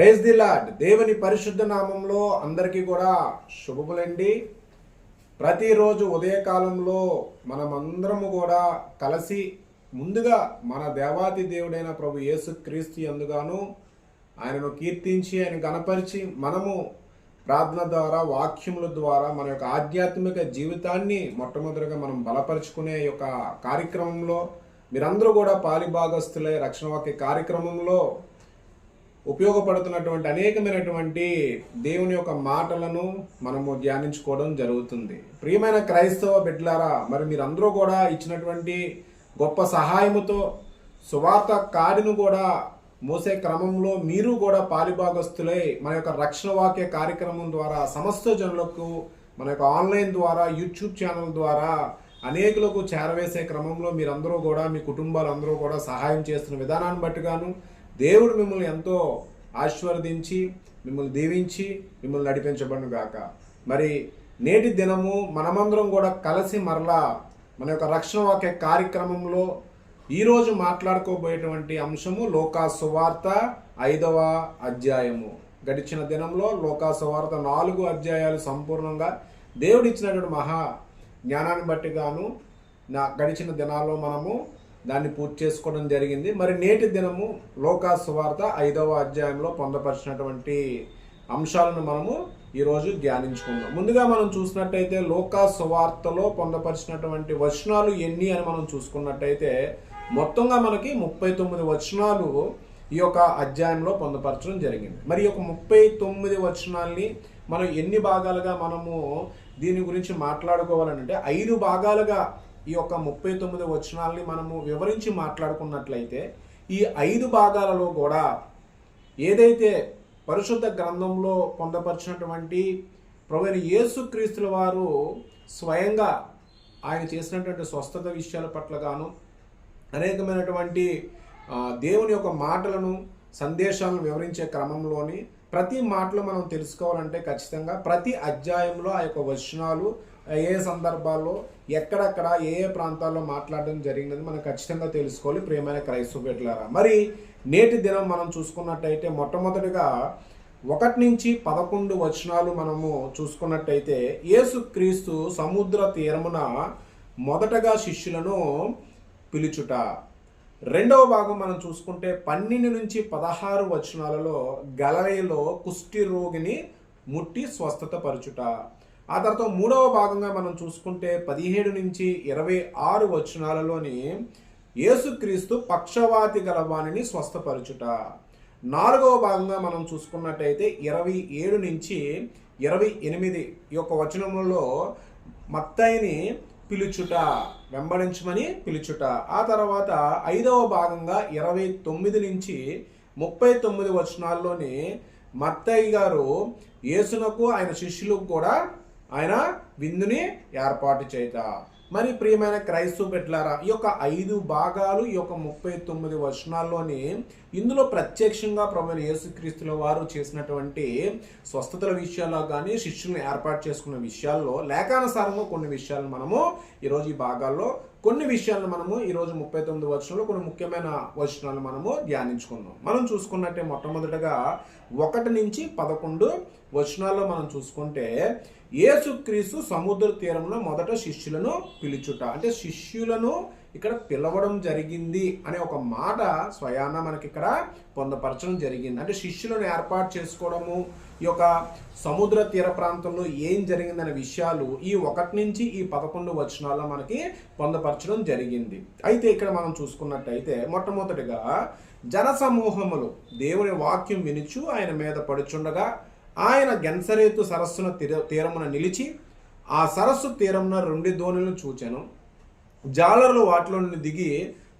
Praise the lord. దేవుని పరిశుద్ధ నామంలో అందరికీ కూడా శుభములండి. ప్రతిరోజు ఉదయకాలంలో మనమందరము కూడా కలిసి ముందుగా మన దేవాతి దేవుడైన ప్రభు యేసుక్రీస్తు యందుగాను ఆయనను కీర్తించి ఆయన గణపరిచి మనము ప్రార్థన ద్వారా వాక్యముల ద్వారా మన యొక్క ఆధ్యాత్మిక జీవితాన్ని మొట్టమొదటిగా మనం బలపరుచుకునే యొక్క కార్యక్రమంలో మీరందరూ కూడా పాలిభాగస్తులై రక్షణ వాక్య కార్యక్రమంలో ఉపయోగపడుతున్నటువంటి అనేకమైనటువంటి దేవుని యొక్క మాటలను మనము ధ్యానించుకోవడం జరుగుతుంది. ప్రియమైన క్రైస్తవ బిడ్డలారా, మరి మీరందరూ కూడా ఇచ్చినటువంటి గొప్ప సహాయముతో సువార్త కాడిను కూడా మోసే క్రమంలో మీరు కూడా పాలిభాగస్తులై మన యొక్క రక్షణ వాక్య కార్యక్రమం ద్వారా సమస్త జనులకు మన యొక్క ఆన్లైన్ ద్వారా యూట్యూబ్ ఛానల్ ద్వారా అనేకులకు చేరవేసే క్రమంలో మీరందరూ కూడా మీ కుటుంబాలు అందరూ కూడా సహాయం చేస్తున్న విధానాన్ని బట్టిగాను దేవుడు మిమ్మల్ని ఎంతో ఆశీర్వదించి మిమ్మల్ని దీవించి మిమ్మల్ని నడిపించబడును గాక. మరి నేటి దినము మనమందరం కూడా కలిసి మరలా మన యొక్క రక్షణ వాక్య కార్యక్రమంలో ఈరోజు మాట్లాడుకోబోయేటువంటి అంశము లోకా సువార్త 5వ అధ్యాయము. గడిచిన దినంలో లోకా సువార్త 4 అధ్యాయాలు సంపూర్ణంగా దేవుడిచ్చినటువంటి మహా జ్ఞానాన్ని బట్టి గాను గడిచిన దినాల్లో మనము దాన్ని పూర్తి చేసుకోవడం జరిగింది. మరి నేటి దినము లోకా సువార్త 5వ అధ్యాయంలో పొందపరిచినటువంటి అంశాలను మనము ఈరోజు ధ్యానించుకుందాం. ముందుగా మనం చూసినట్టయితే లోకా సువార్తలో పొందపరిచినటువంటి వచనాలు ఎన్ని అని మనం చూసుకున్నట్టయితే మొత్తంగా మనకి 39 వచనాలు ఈ యొక్క అధ్యాయంలో పొందపరచడం జరిగింది. మరి ఈ యొక్క 39 వచనాల్ని మనం ఎన్ని భాగాలుగా మనము దీని గురించి మాట్లాడుకోవాలంటే 5 భాగాలుగా ఈ యొక్క 39 వచనాల్ని మనము వివరించి మాట్లాడుకున్నట్లయితే ఈ 5 భాగాలలో కూడా ఏదైతే పరిశుద్ధ గ్రంథంలో పొందపరిచినటువంటి ప్రభువైన యేసుక్రీస్తుల వారు స్వయంగా ఆయన చేసినటువంటి స్వస్థత విషయాల పట్ల గాను అనేకమైనటువంటి దేవుని యొక్క మాటలను సందేశాలను వివరించే క్రమంలోని ప్రతి మాటలు మనం తెలుసుకోవాలంటే ఖచ్చితంగా ప్రతి అధ్యాయంలో ఆ యొక్క వచనాలు ఏ సందర్భాల్లో ఎక్కడెక్కడ ఏ ప్రాంతాల్లో మాట్లాడడం జరిగినది మనం ఖచ్చితంగా తెలుసుకోవాలి. ప్రియమైన క్రైస్తవ బిడ్డలారా, మరి నేటి దినం మనం చూసుకున్నట్టయితే మొట్టమొదటిగా 1 నుంచి 11 వచనాలు మనము చూసుకున్నట్టయితే యేసుక్రీస్తు సముద్ర తీరమున మొదటగా శిష్యులను పిలుచుట. రెండవ భాగం మనం చూసుకుంటే 12 నుంచి 16 వచనాలలో గలిలయలో కుష్టి రోగిని ముట్టి స్వస్థత పరచుట. ఆ తర్వాత మూడవ భాగంగా మనం చూసుకుంటే 17 నుంచి 26 వచనాలలోని యేసుక్రీస్తు పక్షవాతి గలవానిని స్వస్థపరచుట. నాలుగవ భాగంగా మనం చూసుకున్నట్టయితే 27 నుంచి 28 ఈ యొక్క వచనములలో మత్తయిని పిలుచుట, వెంబడించమని పిలుచుట. ఆ తర్వాత 5వ భాగంగా 29 నుంచి 39 వచనాల్లోని మత్తయి గారు యేసునకు ఆయన శిష్యులకు కూడా ఆయన విందుని ఏర్పాటు చేయట. మరి ప్రియమైన క్రైస్తవ బిడ్డలారా, ఈ యొక్క 5 భాగాలు ఈ యొక్క 39 వచనాల్లోని ఇందులో ప్రత్యక్షంగా ప్రభువైన యేసుక్రీస్తుల వారు చేసినటువంటి స్వస్థతల విషయాల్లో కానీ శిష్యులను ఏర్పాటు చేసుకున్న విషయాల్లో లేఖానుసారంగా కొన్ని విషయాలను మనము ఈరోజు ఈ భాగాల్లో కొన్ని విషయాలను మనము ఈరోజు 39 వచనంలో కొన్ని ముఖ్యమైన వచనాలు మనము ధ్యానించుకుందాం. మనం చూసుకున్నట్టే మొట్టమొదటిగా 1 నుంచి 11 వచనాల్లో మనం చూసుకుంటే యేసుక్రీస్తు సముద్ర తీరంలో మొదట శిష్యులను పిలుచుట, అంటే శిష్యులను ఇక్కడ పిలవడం జరిగింది అనే ఒక మాట స్వయాన మనకి ఇక్కడ పొందపరచడం జరిగింది. అంటే శిష్యులను ఏర్పాటు చేసుకోవడము, ఈ యొక్క సముద్ర తీర ప్రాంతంలో ఏం జరిగిందనే విషయాలు ఈ 1 నుంచి ఈ 11 వచనాల్లో మనకి పొందపరచడం జరిగింది. అయితే ఇక్కడ మనం చూసుకున్నట్టయితే మొట్టమొదటిగా జనసమూహములు దేవుని వాక్యం వినుచు ఆయన మీద పడుచుండగా ఆయన గెన్సరేతు సరస్సున తీరమున నిలిచి ఆ సరస్సు తీరమున 2 దోణులను చూచెను. జాలరులు వాటిలో నుండి దిగి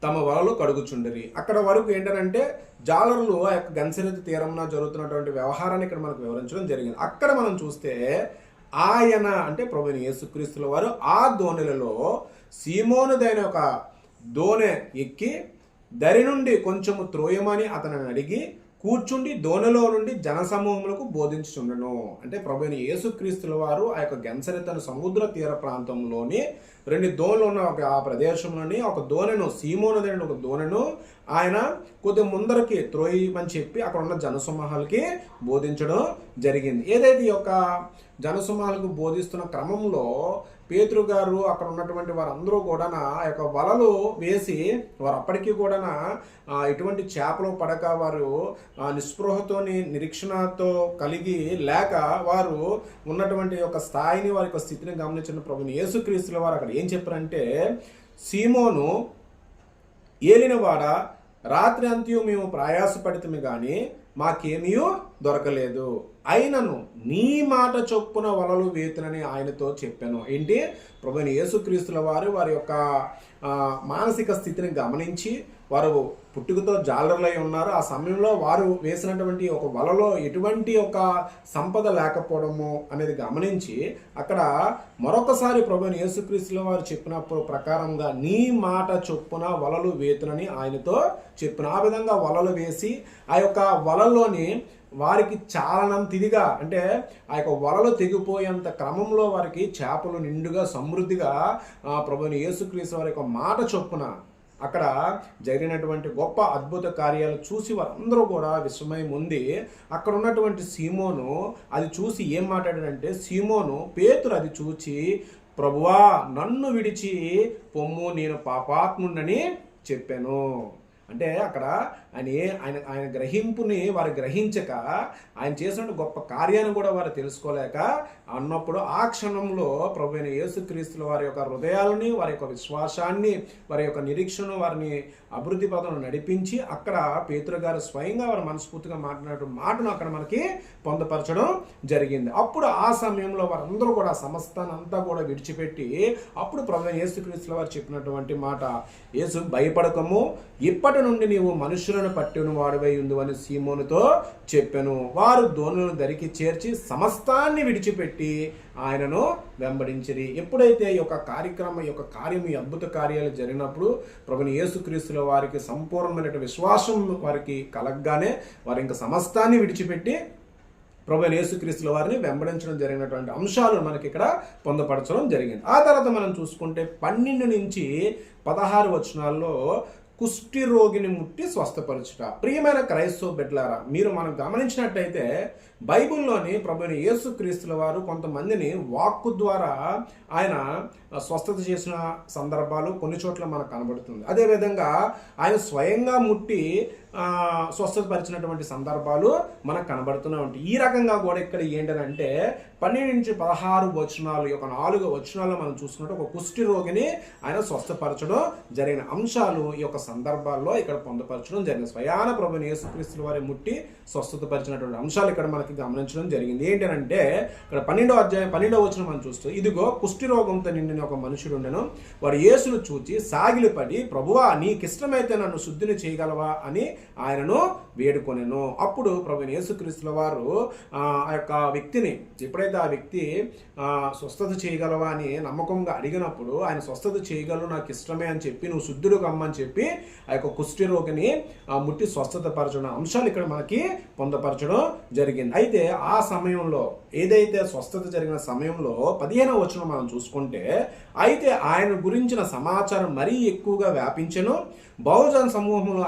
తమ వలలు కడుగుచుండరి. అక్కడ వరకు ఏంటంటే జాలరులు ఆ యొక్క గెన్సరేతు తీరమున జరుగుతున్నటువంటి వ్యవహారాన్ని ఇక్కడ మనకు వివరించడం జరిగింది. అక్కడ మనం చూస్తే ఆయన అంటే ప్రభువైన యేసుక్రీస్తుల వారు ఆ దోణిలలో సీమోనుదైన ఒక దోణె ఎక్కి దరి నుండి కొంచెము త్రోయమని అతనిని అడిగి కూర్చుండి దోణిలో నుండి జనసమూహములకు బోధించుచుండెను. అంటే ప్రభువైన యేసుక్రీస్తుల వారు ఆ యొక్క గెన్సరేతు సముద్ర తీర ప్రాంతంలోని 2 దోణులు ఉన్న ఆ ప్రదేశంలోని ఒక దోణెను, సీమోను అనే ఒక దోణెను ఆయన కొద్ది ముందరకి త్రోయమని చెప్పి అక్కడ ఉన్న జనసమూహాలకి బోధించడం జరిగింది. ఏదైతే ఈ యొక్క జనసమూహాలకు బోధిస్తున్న క్రమంలో పేతురు గారు అక్కడ ఉన్నటువంటి వారందరూ కూడా ఆ యొక్క వలలు వేసి వారు అప్పటికీ కూడా ఎటువంటి చేపలు పడక వారు నిస్పృహతోని నిరీక్షణతో కలిగి లేక వారు ఉన్నటువంటి యొక్క స్థాయిని వారి యొక్క స్థితిని గమనించిన ప్రభుని యేసుక్రీస్తుల వారు అక్కడ ఏం చెప్పారంటే, సీమోను ఏలినవాడ, రాత్రి అంత్యు మేము ప్రయాసపడితమే గాని మాకేమీ దొరకలేదు, అయినను నీ మాట చొప్పున వలలు వేతునని ఆయనతో చెప్పాను. ఏంటి, ప్రభువైన యేసుక్రీస్తుల వారు వారి యొక్క మానసిక స్థితిని గమనించి వారు పుట్టుకతో జాలరులై ఉన్నారు. ఆ సమయంలో వారు వేసినటువంటి ఒక వలలో ఎటువంటి ఒక సంపద లేకపోవడము అనేది గమనించి అక్కడ మరొకసారి ప్రభువైన యేసుక్రీస్తుల వారు చెప్పిన ప్రకారంగా నీ మాట చొప్పున వలలు వేతునని ఆయనతో చెప్పిన. ఆ విధంగా వలలు వేసి ఆ యొక్క వలల్లోని వారికి చాలనంతిదిగా, అంటే ఆ యొక్క వలలు తెగిపోయేంత క్రమంలో వారికి చేపలు నిండుగా సమృద్ధిగా ప్రభువైన యేసుక్రీస్తు వారి యొక్క మాట చొప్పున అక్కడ జరిగినటువంటి గొప్ప అద్భుత కార్యాలు చూసి వారందరూ కూడా విస్మయం ఉంది. అక్కడ ఉన్నటువంటి సీమోను అది చూసి ఏం మాట్లాడాడంటే, సీమోను పేతురు అది చూచి, ప్రభువా నన్ను విడిచి పొమ్ము, నేను పాపాత్ముడని చెప్పాను. అంటే అక్కడ ఆయన గ్రహింపుని వారు గ్రహించక, ఆయన చేసిన గొప్ప కార్యాన్ని కూడా వారు తెలుసుకోలేక అన్నప్పుడు ఆ క్షణంలో ప్రభువైన యేసుక్రీస్తుల వారి యొక్క హృదయాలని, వారి యొక్క విశ్వాసాన్ని, వారి యొక్క నిరీక్షను వారిని అభివృద్ధి పదంలో నడిపించి అక్కడ పేతురు గారు స్వయంగా వారు మనస్ఫూర్తిగా మాట్లాడిన మాటను అక్కడ మనకి పొందపరచడం జరిగింది. అప్పుడు ఆ సమయంలో వారందరూ కూడా సమస్తాన్ని అంతా కూడా విడిచిపెట్టి అప్పుడు ప్రభువైన యేసుక్రీస్తుల వారు చెప్పినటువంటి మాట, యేసు భయపడకము, ఇప్పటి నుండి నీవు మనుషులను పట్టిన వాడివై ఉండు అని సీమోనుతో చెప్పాను. వారు దోణులను దరికి చేర్చి సమస్తాన్ని విడిచిపెట్టి ఆయనను వెంబడించిరి. ఎప్పుడైతే ఈ యొక్క కార్యం, ఈ అద్భుత కార్యాలు జరిగినప్పుడు ప్రభువైన యేసుక్రీస్తుల వారికి సంపూర్ణమైన విశ్వాసం వారికి కలగగానే వారు ఇంకా సమస్తాన్ని విడిచిపెట్టి ప్రభువైన యేసుక్రీస్తుల వారిని వెంబడించడం జరిగినటువంటి అంశాలు మనకి ఇక్కడ పొందపరచడం జరిగింది. ఆ తర్వాత మనం చూసుకుంటే 12 నుంచి 16 వచనాల్లో కుష్టి రోగిని ముట్టి స్వస్థపరచుట. ప్రియమైన క్రైస్తవ బిడ్డలారా, మీరు మనం గమనించినట్టయితే బైబిల్లోని ప్రభువైన యేసుక్రీస్తుల వారు కొంతమందిని వాక్కు ద్వారా ఆయన స్వస్థత చేసిన సందర్భాలు కొన్ని చోట్ల మనకు కనబడుతుంది. అదేవిధంగా ఆయన స్వయంగా ముట్టి స్వస్థతపరిచినటువంటి సందర్భాలు మనకు కనబడుతూనే ఉంటాయి. ఈ రకంగా కూడా ఇక్కడ ఏంటంటే 12 నుంచి 16 వచనాలు, ఈ యొక్క 4 వచనాల్లో మనం చూసుకుంటే ఒక కుష్టి రోగిని ఆయన స్వస్థపరచడం జరిగిన అంశాలు ఈ యొక్క సందర్భాల్లో ఇక్కడ పొందపరచడం జరిగింది. స్వయాన ప్రభువైన యేసుక్రీస్తుల వారి ముట్టి స్వస్థతపరిచినటువంటి అంశాలు ఇక్కడ మనకి గమనించడం జరిగింది. ఏంటంటే ఇక్కడ 12వ అధ్యాయం 12వ వచనం మనం చూస్తూ, ఇదిగో కుష్టి రోగంతో నిండిన ఒక మనుషుడు ఉండెను. వాడు యేసును చూచి సాగిలిపడి, ప్రభువా నీకిష్టమైతే నన్ను శుద్ధిని చేయగలవా అని ఆయనను వేడుకొనెను. అప్పుడు ప్రభువైన యేసుక్రీస్తుల వారు ఆ యొక్క వ్యక్తిని, ఎప్పుడైతే ఆ వ్యక్తి స్వస్థత చేయగలవా అని నమ్మకంగా అడిగినప్పుడు ఆయన స్వస్థత చేయగలవు, నాకు ఇష్టమే అని చెప్పి, నువ్వు శుద్ధుడు కమ్మని చెప్పి ఆ యొక్క కుష్టి రోగిని ముట్టి స్వస్థత పరచడం అంశాలు ఇక్కడ మనకి పొందపరచడం జరిగింది. అయితే ఆ సమయంలో ఏదైతే స్వస్థత జరిగిన సమయంలో 15వ వచనం మనం చూసుకుంటే, అయితే ఆయన గురించిన సమాచారం మరీ ఎక్కువగా వ్యాపించెను. బహుజన సమూహములు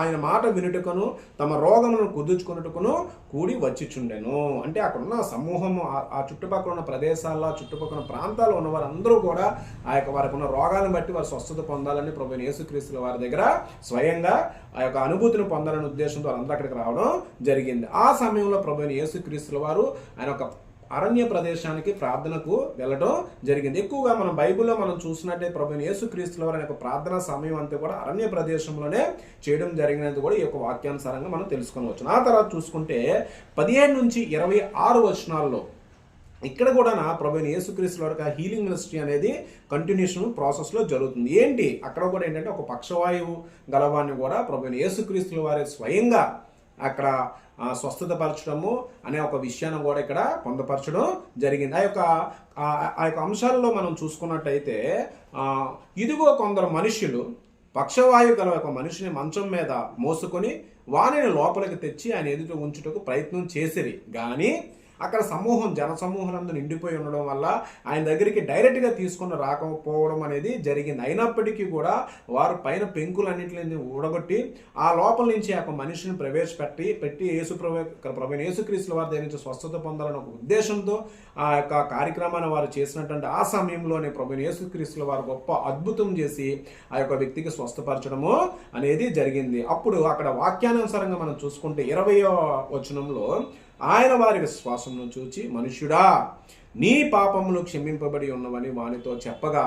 ఆయన మాట వినుటకును తమ రోగములను కుదుర్చుకున్నట్టుకును కూడి వచ్చిచుండెను. అంటే అక్కడ ఉన్న సమూహము, ఆ చుట్టుపక్కల ఉన్న ప్రదేశాల్లో, చుట్టుపక్కల ప్రాంతాల్లో ఉన్న వారందరూ కూడా ఆ యొక్క వారికి ఉన్న రోగాలను బట్టి వారు స్వస్థత పొందాలని ప్రభువైన యేసుక్రీస్తుల వారి దగ్గర స్వయంగా ఆ యొక్క అనుభూతిని పొందాలనే ఉద్దేశంతో వారందరూ అక్కడికి రావడం జరిగింది. ఆ సమయంలో ప్రభువైన యేసుక్రీస్తుల వారు ఆయన ఒక అరణ్య ప్రదేశానికి ప్రార్థనకు వెళ్ళడం జరిగింది. ఎక్కువగా మనం బైబిల్లో మనం చూసినట్టే ప్రభువైన యేసుక్రీస్తుల వారి యొక్క ప్రార్థనా సమయం అంతా కూడా అరణ్య ప్రదేశంలోనే చేయడం జరిగినది కూడా ఈ యొక్క వాక్యానుసారంగా మనం తెలుసుకోవచ్చు. ఆ తర్వాత చూసుకుంటే 17 నుంచి 26 వచనాల్లో ఇక్కడ కూడా ప్రభువైన యేసుక్రీస్తుల వారి హీలింగ్ మినిస్ట్రీ అనేది కంటిన్యూషన్ ప్రాసెస్లో జరుగుతుంది. ఏంటి అక్కడ కూడా ఏంటంటే ఒక పక్షవాయువు గలవాన్ని కూడా ప్రభువైన యేసుక్రీస్తుల వారి స్వయంగా అక్కడ స్వస్థత పరచడము అనే ఒక విషయాన్ని కూడా ఇక్కడ పొందపరచడం జరిగింది. ఆ యొక్క అంశాలలో మనం చూసుకున్నట్టయితే, ఇదిగో కొందరు మనుషులు పక్షవాయువు గల ఒక మనిషిని మంచం మీద మోసుకొని వానిని లోపలికి తెచ్చి ఆయన ఎదుట ఉంచుటకు ప్రయత్నం చేసిరి, కానీ అక్కడ జనసమూహం నిండిపోయి ఉండడం వల్ల ఆయన దగ్గరికి డైరెక్ట్గా తీసుకుని రాకపోవడం అనేది జరిగింది. అయినప్పటికీ కూడా వారు పైన పెంకులన్నింటినీ ఊడగొట్టి ఆ లోపల నుంచి ఒక మనిషిని పెట్టి యేసుక్రీస్తుల వారి దగ్గర నుంచి స్వస్థత పొందాలని ఒక ఉద్దేశంతో ఆ యొక్క కార్యక్రమాన్ని వారు చేసినటువంటి ఆ సమయంలోనే ప్రభువైన యేసుక్రీస్తుల వారు గొప్ప అద్భుతం చేసి ఆ యొక్క వ్యక్తికి స్వస్థపరచడము అనేది జరిగింది. అప్పుడు అక్కడ వాక్యానుసారంగా మనం చూసుకుంటే 20వ వచనంలో ఆయన వారి విశ్వాసమును చూచి, మనుష్యుడా నీ పాపములు క్షమింపబడి ఉన్నవని వానితో చెప్పగా,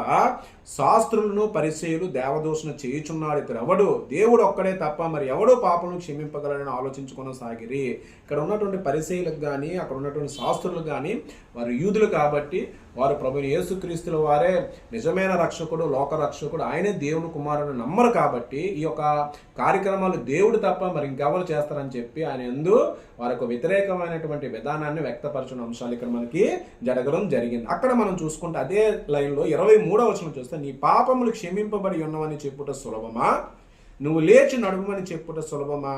శాస్త్రులను పరిసయ్యులు దేవదూషణ చేయుచున్నాడు ఇతరెవడు, దేవుడు ఒక్కడే తప్ప మరి ఎవడో పాపములు క్షమింపగలడని ఆలోచించుకొనసాగిరి. ఇక్కడ ఉన్నటువంటి పరిసయ్యులకు కానీ అక్కడ ఉన్నటువంటి శాస్త్రులకు కానీ వారు యూదులు కాబట్టి వారు ప్రభువైన యేసుక్రీస్తుల వారే నిజమైన రక్షకుడు, లోక రక్షకుడు, ఆయనే దేవుని కుమారుడు నమ్మరు కాబట్టి ఈ యొక్క కార్యక్రమాలు దేవుడు తప్ప మరి ఇంకెవరు చేస్తారని చెప్పి ఆయన యందు వారికి వ్యతిరేకమైనటువంటి విధానాన్ని వ్యక్తపరచిన అంశాలు ఇక్కడ మనకి జరగడం జరిగింది. అక్కడ మనం చూసుకుంటే అదే లైన్లో 23వ వచనం చూస్తే, నీ పాపములు క్షమింపబడి ఉన్నవని చెప్పుట సులభమా, నువ్వు లేచి నడుమని చెప్పుట సులభమా,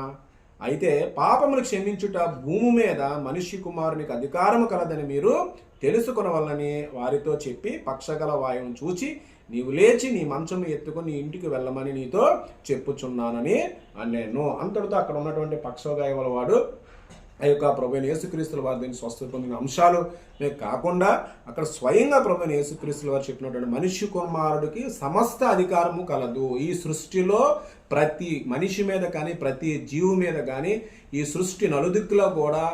అయితే పాపములు క్షమించుట భూమి మీద మనిషి కుమారునికి అధికారము కలదని మీరు తెలుసుకొనవలనని వారితో చెప్పి, పక్షగల వాయువును చూచి నీవు లేచి నీ మంచము ఎత్తుకొని నీ ఇంటికి వెళ్ళమని నీతో చెప్పుచున్నానని అన్నాను. అంతటితో అక్కడ ఉన్నటువంటి పక్షగాయముల వాడు ఆ యొక్క ప్రభువైన యేసుక్రీస్తుల వారి దీన్ని స్వస్థత పొందిన అంశాలు కాకుండా అక్కడ స్వయంగా ప్రభువైన యేసుక్రీస్తుల వారు చెప్పినటువంటి మనిషి కుమారుడికి సమస్త అధికారము కలదు. ఈ సృష్టిలో ప్రతి మనిషి మీద కానీ ప్రతి జీవు మీద కానీ ఈ సృష్టి నలుదిక్కులో కూడా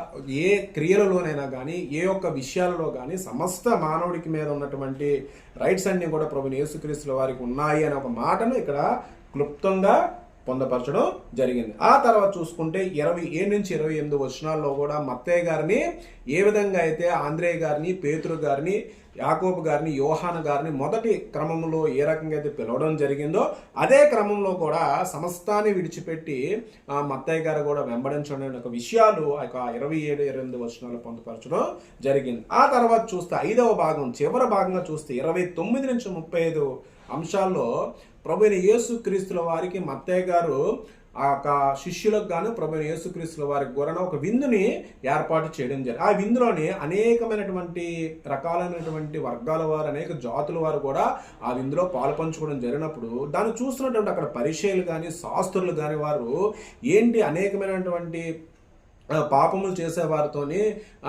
ఏ క్రియలలోనైనా కానీ ఏ ఒక్క విషయాలలో కానీ సమస్త మానవుడికి మీద ఉన్నటువంటి రైట్స్ అన్నీ కూడా ప్రభువైన యేసుక్రీస్తుల వారికి ఉన్నాయి అనే ఒక మాటను ఇక్కడ క్లుప్తంగా పొందపరచడం జరిగింది. ఆ తర్వాత చూసుకుంటే 27 నుంచి 28 వచనాల్లో కూడా మత్తయ్య గారిని ఏ విధంగా అయితే ఆంద్రేయ గారిని, పేతురు గారిని, యాకోబు గారిని, యోహాను గారిని మొదటి క్రమంలో ఏ రకంగా అయితే పిలవడం జరిగిందో అదే క్రమంలో కూడా సమస్తాన్ని విడిచిపెట్టి మత్తయ్య గారు కూడా వెంబడించడం ఒక విషయాలు ఆ యొక్క 27-28 వచనాలు పొందుపరచడం జరిగింది. ఆ తర్వాత చూస్తే 5వ భాగం చివరి భాగంగా చూస్తే 29 నుంచి 35 అంశాల్లో ప్రభువైన యేసుక్రీస్తుల వారికి మత్తయ్య గారు ఆ యొక్క శిష్యులకు గాను ప్రభువైన యేసుక్రీస్తుల వారికి కూడా ఒక విందుని ఏర్పాటు చేయడం జరిగింది. ఆ విందులోని అనేకమైనటువంటి రకాలైనటువంటి వర్గాల వారు, అనేక జాతుల వారు కూడా ఆ విందులో పాలు పంచుకోవడం జరిగినప్పుడు దాన్ని చూస్తున్నటువంటి అక్కడ పరిచయాలు కానీ శాస్త్రులు కానీ వారు ఏంటి అనేకమైనటువంటి పాపములు చేసేవారితోని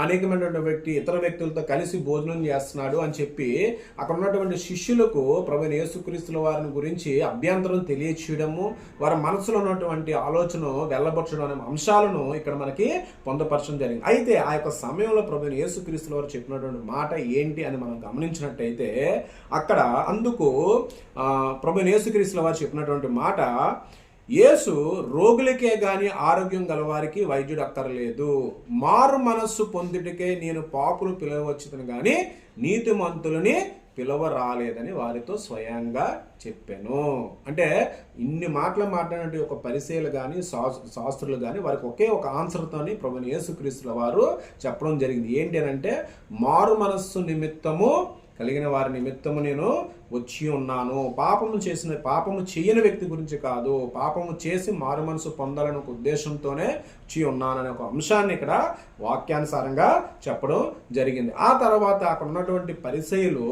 అనేకమైనటువంటి వ్యక్తి ఇతర వ్యక్తులతో కలిసి భోజనం చేస్తున్నాడు అని చెప్పి అక్కడ ఉన్నటువంటి శిష్యులకు ప్రభువైన యేసుక్రీస్తుల వారిని గురించి అభ్యంతరం తెలియచేయడము, వారి మనసులో ఉన్నటువంటి ఆలోచన వెళ్ళబొచ్చడం అనే అంశాలను ఇక్కడ మనకి పొందపరచడం జరిగింది. అయితే ఆ యొక్క సమయంలో ప్రభువైన యేసుక్రీస్తుల వారు చెప్పినటువంటి మాట ఏంటి అని మనం గమనించినట్టయితే అక్కడ అందుకు ప్రభువైన యేసుక్రీస్తుల వారు చెప్పినటువంటి మాట, యేసు రోగులకే గాని ఆరోగ్యం గలవారికి వైద్యుడు అక్కర్లేదు, మారు మనస్సు పొందుటకే నేను పాపులు పిలవచ్చును గాని నీతిమంతులని పిలవ రాలేదని వారితో స్వయంగా చెప్పాను. అంటే ఇన్ని మాటలు మాట్లాడినట్టు ఒక పరిచయాలు కానీ శాస్త్రులు కానీ వారికి ఒకే ఒక ఆన్సర్తోని ప్రభువైన యేసుక్రీస్తుల వారు చెప్పడం జరిగింది. ఏంటి అని అంటే, మారు మనస్సు నిమిత్తము కలిగిన వారి నిమిత్తము నేను వచ్చి ఉన్నాను. పాపము చేయని వ్యక్తి గురించి కాదు, పాపము చేసి మారు మనసు పొందాలనే ఒక ఉద్దేశంతోనే వచ్చి ఉన్నాననే ఒక అంశాన్ని ఇక్కడ వాక్యానుసారంగా చెప్పడం జరిగింది. ఆ తర్వాత అక్కడ ఉన్నటువంటి పరిసయ్యులు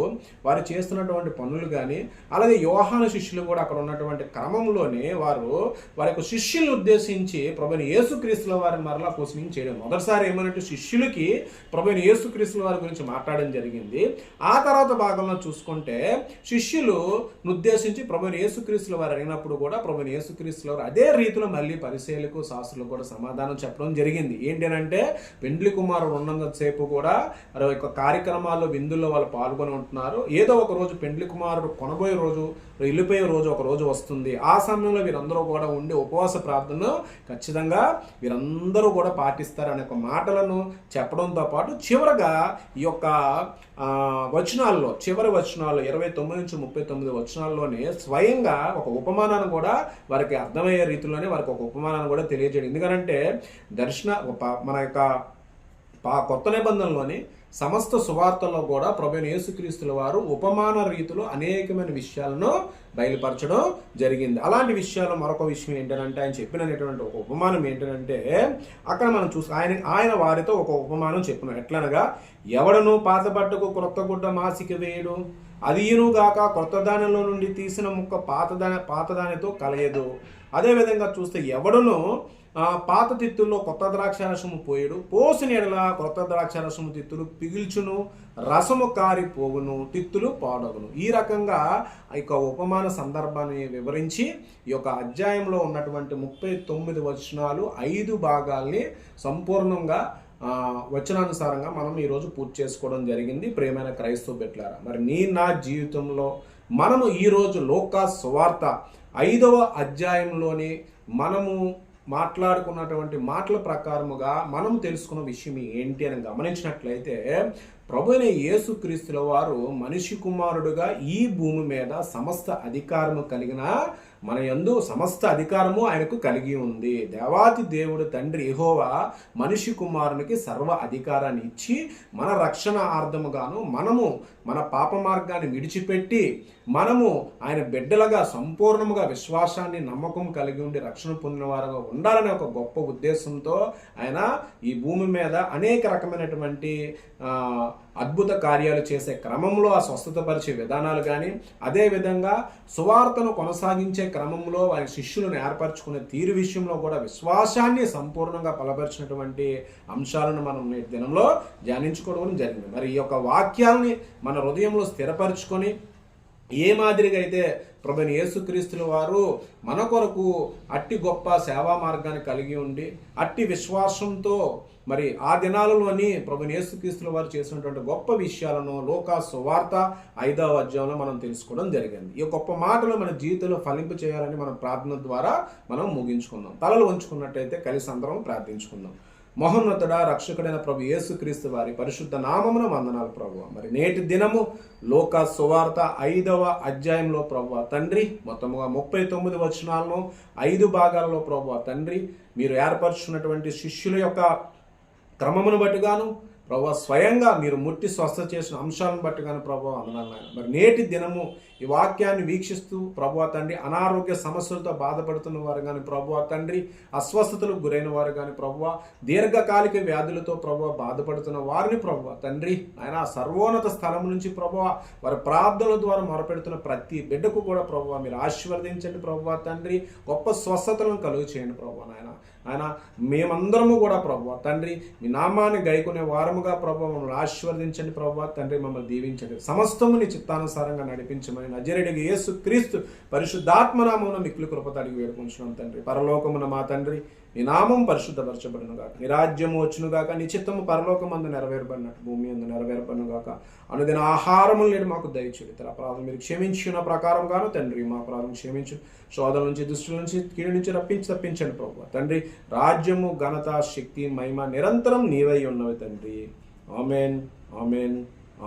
వారు చేస్తున్నటువంటి పనులు కానీ అలాగే యోహాను శిష్యులు కూడా అక్కడ ఉన్నటువంటి క్రమంలోనే వారి యొక్క శిష్యులను ఉద్దేశించి ప్రభువైన యేసుక్రీస్తుల వారిని మరలా క్వశ్చనింగ్ చేయడం. మొదటిసారి ఏమన్నట్టు శిష్యులకి ప్రభువైన యేసుక్రీస్తుల వారి గురించి మాట్లాడడం జరిగింది. ఆ తర్వాత భాగంలో చూసుకుంటే శిష్యులు ఉద్దేశించి ప్రభువైన యేసుక్రీస్తుల వారు అడిగినప్పుడు కూడా ప్రభువైన యేసుక్రీస్తుల వారు అదే రీతిలో మళ్ళీ పరిసయ్యులకు శాస్త్రులకు కూడా సమాధానం చెప్పడం జరిగింది. ఏంటి అంటే, పెండ్లి కుమారుడు ఉన్నంతసేపు కూడా వారి యొక్క కార్యక్రమాల్లో విందుల్లో వాళ్ళు పాల్గొని ఉంటున్నారు. ఏదో ఒక రోజు పెండ్లి కుమారుడు కొనబోయే రోజు, వెళ్ళిపోయే రోజు ఒక రోజు వస్తుంది. ఆ సమయంలో వీరందరూ కూడా ఉండి ఉపవాస ప్రార్థనను ఖచ్చితంగా వీరందరూ కూడా పాటిస్తారు అనే ఒక మాటలను చెప్పడంతో పాటు చివరగా ఈ యొక్క వచనాల్లో చివరి వచనాల్లో 29 నుంచి 39 వచనాల్లోనే స్వయంగా ఒక ఉపమానాన్ని కూడా వారికి అర్థమయ్యే రీతిలోనే వారికి ఒక ఉపమానాన్ని కూడా తెలియజేయడం. ఎందుకంటే మన యొక్క కొత్త నిబంధనలోని సమస్త సువార్తల్లో కూడా ప్రభువైన యేసుక్రీస్తుల వారు ఉపమాన రీతిలో అనేకమైన విషయాలను బయలుపరచడం జరిగింది. అలాంటి విషయాలు మరొక విషయం ఏంటంటే ఆయన చెప్పినటువంటి ఒక ఉపమానం ఏంటంటే అక్కడ మనం ఆయన వారితో ఒక ఉపమానం చెప్పినాడు. ఎట్లనగా, ఎవడను పాత బట్టకు క్రొత్త గుడ్డ మాసిక వేయడు, అదియును గాక క్రొత్త దానిలో నుండి తీసిన ముక్క పాతదానితో కలయదు. అదేవిధంగా చూస్తే ఎవడను పాత తిత్తుల్లో కొత్త ద్రాక్షారసము పోయడు, పోసిన ఎడల కొత్త ద్రాక్షారసము తిత్తులు పిగిల్చును, రసము కారిపోగును, తిత్తులు పాడగును. ఈ రకంగా ఈ యొక్క ఉపమాన సందర్భాన్ని వివరించి ఈ యొక్క అధ్యాయంలో ఉన్నటువంటి 39 వచనాలు 5 భాగాల్ని సంపూర్ణంగా వచనానుసారంగా మనం ఈరోజు పూర్తి చేసుకోవడం జరిగింది. ప్రియమైన క్రైస్తవ బిడ్డలారా, మరి నా జీవితంలో మనము ఈరోజు లూకా సువార్త 5వ అధ్యాయంలోని మనము మాట్లాడుకున్నటువంటి మాటల ప్రకారముగా మనం తెలుసుకున్న విషయం ఏంటి అని గమనించినట్లయితే, ప్రభువైన యేసుక్రీస్తుల వారు మనిషి కుమారుడుగా ఈ భూమి మీద సమస్త అధికారము కలిగిన మన యందు సమస్త అధికారము ఆయనకు కలిగి ఉంది. దేవాతి దేవుడు తండ్రి యెహోవా మనిషి కుమారునికి సర్వ అధికారాన్ని ఇచ్చి మన రక్షణ ఆర్థముగాను మనము మన పాప మార్గాన్ని విడిచిపెట్టి మనము ఆయన బిడ్డలుగా సంపూర్ణముగా విశ్వాసాన్ని నమ్మకం కలిగి ఉండి రక్షణ పొందిన వారుగా ఉండాలనే ఒక గొప్ప ఉద్దేశంతో ఆయన ఈ భూమి మీద అనేక రకమైనటువంటి అద్భుత కార్యాలు చేసే క్రమంలో ఆ స్వస్థతపరిచే విధానాలు కానీ, అదేవిధంగా సువార్తను కొనసాగించే క్రమంలో వారి శిష్యులను ఏర్పరచుకునే తీరు విషయంలో కూడా విశ్వాసాన్ని సంపూర్ణంగా బలపరిచినటువంటి అంశాలను మనం నేటి దినంలో ధ్యానించుకోవడం జరిగింది. మరి ఈ యొక్క వాక్యాలని మన హృదయంలో స్థిరపరచుకొని ఏ మాదిరిగా అయితే ప్రభువైన యేసుక్రీస్తుల వారు మన కొరకు అట్టి గొప్ప సేవా మార్గాన్ని కలిగి ఉండి అట్టి విశ్వాసంతో మరి ఆ దినాలలోని ప్రభువైన యేసుక్రీస్తుల వారు చేసినటువంటి గొప్ప విషయాలను లూకా సువార్త 5వ అధ్యాయంలో మనం తెలుసుకోవడం జరిగింది. ఈ గొప్ప మాటలు మన జీవితంలో ఫలింపు చేయాలని మనం ప్రార్థన ద్వారా మనం ముగించుకుందాం. తలలు వంచుకున్నట్టయితే కలిసి అందరం ప్రార్థించుకుందాం. మహోన్నతుడా, రక్షకుడైన ప్రభు యేసుక్రీస్తు వారి పరిశుద్ధ నామమున వందనాలు ప్రభువా. మరి నేటి దినము లూకా సువార్త 5వ అధ్యాయంలో ప్రభువా తండ్రి మొత్తముగా 39 వచనాలను 5 భాగాలలో ప్రభువా తండ్రి మీరు ఏర్పరచుకున్నటువంటి శిష్యుల యొక్క క్రమమును బట్టిగాను ప్రభువా స్వయంగా మీరు ముట్టి స్వస్థ చేసిన అంశాలను బట్టిగాను ప్రభువా వందనాలు నాయన. మరి నేటి దినము ఈ వాక్యాన్ని వీక్షిస్తూ ప్రభువా తండ్రి అనారోగ్య సమస్యలతో బాధపడుతున్న వారు కానీ ప్రభువా తండ్రి అస్వస్థతలకు గురైన వారు కానీ ప్రభువా దీర్ఘకాలిక వ్యాధులతో ప్రభువా బాధపడుతున్న వారిని ప్రభువా తండ్రి ఆయన సర్వోన్నత స్థలం నుంచి ప్రభువా వారి ప్రార్థనల ద్వారా మొరపెడుతున్న ప్రతి బిడ్డకు కూడా ప్రభువా మీరు ఆశీర్వదించండి ప్రభువా తండ్రి. గొప్ప స్వస్థతలను కలుగు చేయండి ప్రభువా నాయన. ఆయన మేమందరము కూడా ప్రభువా తండ్రి మీ నామాన్ని గైకొనే వారముగా ప్రభువా మమ్మల్ని ఆశీర్వదించండి ప్రభువా తండ్రి. మమ్మల్ని దీవించండి, సమస్తము నీ చిత్తానుసారంగా నడిపించమని నజరేయుడైన యేసుక్రీస్తు పరిశుద్ధాత్మనామమున మిక్కిలి కృపతో అడిగి వేడుకుంటున్నాం తండ్రి. పరలోకమున మా తండ్రి నీ నామం పరిశుద్ధపరచబడును గాక, నీ రాజ్యము వచ్చును గాక, నీ చిత్తము పరలోకమందు నెరవేరబడినట్టు భూమి అందు నెరవేరబడును గాక. అనుదిన ఆహారము లేని మాకు దయచేయండి. తన అపరాధం మీరు క్షమించిన ప్రకారం గాను తండ్రి మా అపరాధం క్షమించు, శోధల నుంచి దుష్టుల నుంచి కీడు నుంచి తప్పించండి ప్రభువా తండ్రి. రాజ్యము ఘనత శక్తి మహిమ నిరంతరం నీవై ఉన్నవి తండ్రి. Amen, amen,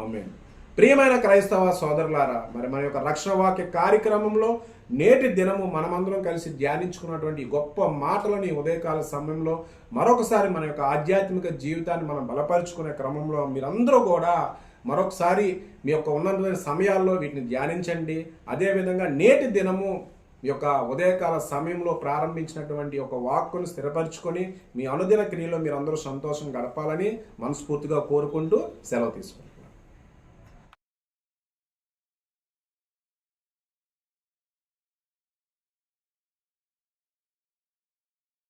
amen. ప్రియమైన క్రైస్తవ సోదరులారా, మరి మన యొక్క రక్షణ వాక్య కార్యక్రమంలో నేటి దినము మనమందరం కలిసి ధ్యానించుకున్నటువంటి గొప్ప మాటలని ఉదయకాల సమయంలో మరొకసారి మన యొక్క ఆధ్యాత్మిక జీవితాన్ని మనం బలపరుచుకునే క్రమంలో మీరందరూ కూడా మరొకసారి మీ యొక్క ఉన్నతమైన సమయాల్లో వీటిని ధ్యానించండి. అదేవిధంగా నేటి దినము ఈ యొక్క ఉదయకాల సమయంలో ప్రారంభించినటువంటి ఒక వాక్కును స్థిరపరచుకొని మీ అనుదిన క్రియలో మీరందరూ సంతోషం గడపాలని మనస్ఫూర్తిగా కోరుకుంటూ సెలవు తీసుకోండి.